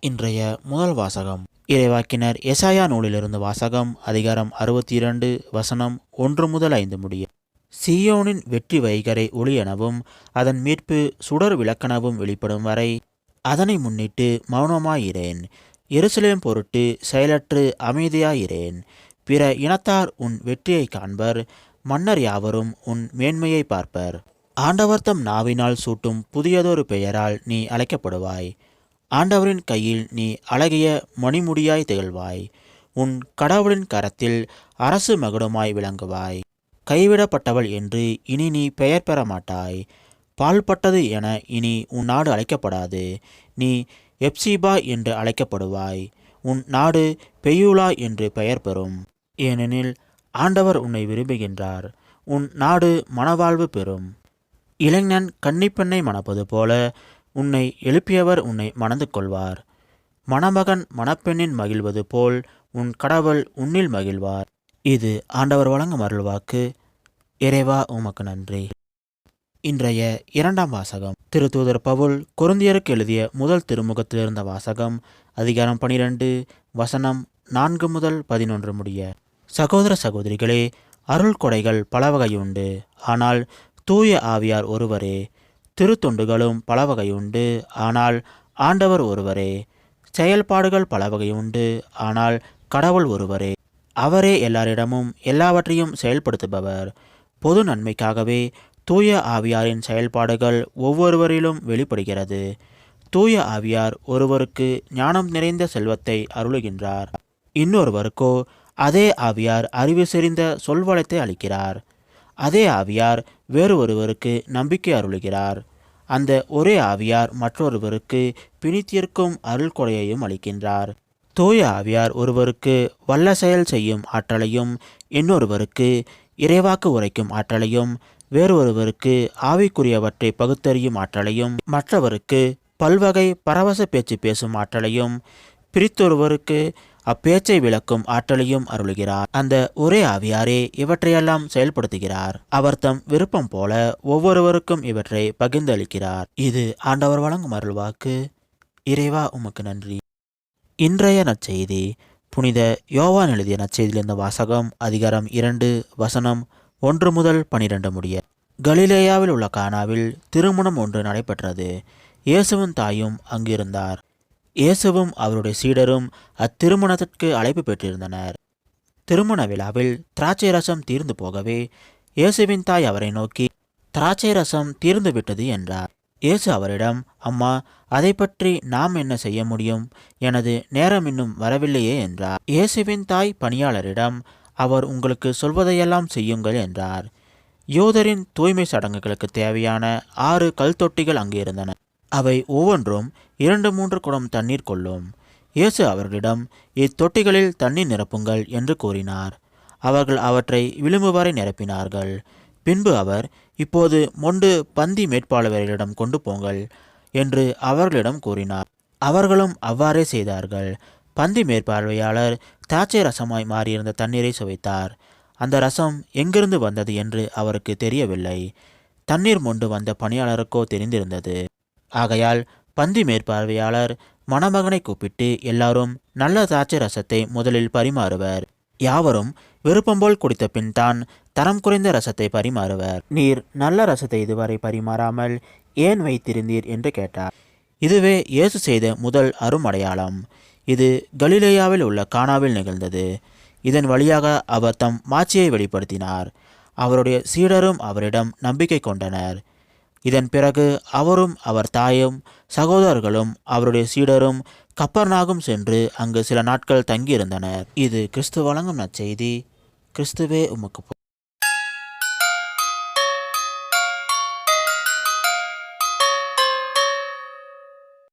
இன்றைய முதல் வாசகம் இறைவாக்கினர் எசாயா நூலிலிருந்து வாசகம். அதிகாரம் 62 வசனம் 1 முதல் 5 முடிய. சீயோனின் வெற்றி வைகரை ஒளியெனவும் அதன் மீட்பு சுடர் விளக்கெனவும் வெளிப்படும் வரை அதனை முன்னிட்டு மௌனமாயிரேன். எருசலேம் பொருட்டு செயலற்று அமைதியாயிரேன். பிற இனத்தார் உன் வெற்றியை காண்பர், மன்னர் யாவரும் உன் மேன்மையை பார்ப்பர். ஆண்டவர் தம் நாவினால் சூட்டும் புதியதொரு பெயரால் நீ அழைக்கப்படுவாய். ஆண்டவரின் கையில் நீ அழகிய மணிமுடியாய் திகழ்வாய். உன் கடவுளின் கரத்தில் அரசு மகுடமாய் விளங்குவாய். கைவிடப்பட்டவள் என்று இனி நீ பெயர் பெற மாட்டாய். பால்பட்டது என இனி உன் நாடு அழைக்கப்படாது. நீ எப்சிபா என்று அழைக்கப்படுவாய். உன் நாடு பெயூலா என்று பெயர் பெறும். ஏனெனில் ஆண்டவர் உன்னை விரும்புகின்றார். உன் நாடு மனவாழ்வு பெறும். இளைஞன் கன்னிப்பெண்ணை மணப்பது போல உன்னை எழுப்பியவர் உன்னை மணந்து கொள்வார். மணமகன் மணப்பெண்ணின் மகிழ்வது போல் உன் கடவுள் உன்னில் மகிழ்வார். இது ஆண்டவர் வழங்கும் அருள்வாக்கு. இறைவா உமக்கு நன்றி. இன்றைய இரண்டாம் வாசகம் திருத்தூதர் பவுல் கொரிந்தியருக்கு எழுதிய முதல் திருமுகத்திலிருந்த வாசகம். அதிகாரம் 12 வசனம் 4 முதல் 11 முடிய. சகோதர சகோதரிகளே, அருள் கொடைகள் பல வகையுண்டு, ஆனால் தூய ஆவியார் ஒருவரே. திருத்தொண்டுகளும் பல வகையுண்டு, ஆனால் ஆண்டவர் ஒருவரே. செயல்பாடுகள் பல வகையுண்டு, ஆனால் கடவுள் ஒருவரே. அவரே எல்லாரிடமும் எல்லாவற்றையும் செயல்படுத்துபவர். பொது நன்மைக்காகவே தூய ஆவியாரின் செயல்பாடுகள் ஒவ்வொருவரிலும் வெளிப்படுகிறது. தூய ஆவியார் ஒருவருக்கு ஞானம் நிறைந்த செல்வத்தை அருளுகின்றார். இன்னொருவருக்கோ அதே ஆவியார் அறிவு செறிந்த சொல்வளத்தை அளிக்கிறார். அதே ஆவியார் வேறு ஒருவருக்கு நம்பிக்கை அருளுகிறார். அந்த ஒரே ஆவியார் மற்றொருவருக்கு பிணித்திருக்கும் அருள் கொடையையும் அளிக்கின்றார். தூய ஆவியார் ஒருவருக்கு வல்ல செயல் செய்யும் ஆற்றலையும், இன்னொருவருக்கு இறைவாக்கு உரைக்கும் ஆற்றலையும், வேறு ஒருவருக்கு ஆவிக்குரியவற்றை பகுத்தறியும் ஆற்றலையும், மற்றவருக்கு பல்வகை பரவச பேச்சு பேசும் ஆற்றலையும், பிரித்தொருவருக்கு அப்பேச்சை விளக்கும் ஆற்றலையும் அருளுகிறார். அந்த ஒரே ஆவியாரே இவற்றையெல்லாம் செயல்படுத்துகிறார். அவர் தம் விருப்பம் போல ஒவ்வொருவருக்கும் இவற்றை பகிர்ந்தளிக்கிறார். இது ஆண்டவர் வழங்கும் அருள்வாக்கு. இறைவா உமக்கு நன்றி. இன்றைய நற்செய்தி புனித யோவான் எழுதிய நற்செய்தியிலிருந்த வாசகம். அதிகாரம் 2 வசனம் 1 முதல் 12 முடிய. கலிலேயாவில் உள்ள கானாவில் திருமணம் ஒன்று நடைபெற்றது. இயேசுவின் தாயும் அங்கிருந்தார். இயேசுவும் அவருடைய சீடரும் அத்திருமணத்திற்கு அழைப்பு பெற்றிருந்தனர். திருமண விழாவில் திராட்சை ரசம் தீர்ந்து போகவே இயேசுவின் தாய் அவரை நோக்கி, திராட்சை ரசம் தீர்ந்து விட்டது என்றார். இயேசு அவரிடம், அம்மா, அதை பற்றி நாம் என்ன செய்ய முடியும்? எனது நேரம் இன்னும் வரவில்லையே என்றார். இயேசுவின் தாய் பணியாளரிடம், அவர் உங்களுக்கு சொல்வதையெல்லாம் செய்யுங்கள் என்றார். யூதரின் தூய்மை சடங்குகளுக்கு தேவையான 6 கல் தொட்டிகள் அங்கு இருந்தன. அவை ஒவ்வொன்றும் 2-3 குடம் தண்ணீர் கொள்ளும். இயேசு அவர்களிடம், இத்தொட்டிகளில் தண்ணீர் நிரப்புங்கள் என்று கூறினார். அவர்கள் அவற்றை விளிம்பு வரை நிரப்பினார்கள். பின்பு அவர், இப்போது மொண்டு பந்தி மேற்பார்வையாளரிடம் கொண்டு போங்கள் என்று அவர்களிடம் கூறினார். அவர்களும் அவ்வாறே செய்தார்கள். பந்தி மேற்பார்வையாளர் திராட்சை ரசமாய் மாறியிருந்த தண்ணீரை சுவைத்தார். அந்த ரசம் எங்கிருந்து வந்தது என்று அவருக்கு தெரியவில்லை. தண்ணீர் மொண்டு வந்த பணியாளருக்கோ தெரிந்திருந்தது. ஆகையால் பந்தி மேற்பார்வையாளர் மணமகனை கூப்பிட்டு, எல்லாரும் நல்ல திராட்சை ரசத்தை முதலில் பரிமாறுவர். யாவரும் விருப்பம்போல் குடித்த பின் தான் தரம் குறைந்த ரசத்தை பரிமாறுவர். நீர் நல்ல ரசத்தை இதுவரை பரிமாறாமல் ஏன் வைத்திருந்தீர் என்று கேட்டார். இதுவே இயேசு செய்த முதல் அருமடையாளம். இது கலிலேயாவில் உள்ள கானாவில் நிகழ்ந்தது. இதன் வழியாக அவர் தம் மாட்சியை வெளிப்படுத்தினார். அவருடைய சீடரும் அவரிடம் நம்பிக்கை கொண்டனர். இதன் பிறகு அவரும் அவர் தாயும் சகோதரர்களும் அவருடைய சீடரும் கப்பர்நாகும் சென்று அங்கு சில நாட்கள் தங்கியிருந்தனர். இது கிறிஸ்து வழங்கும் நற்செய்தி. கிறிஸ்துவே உமக்கு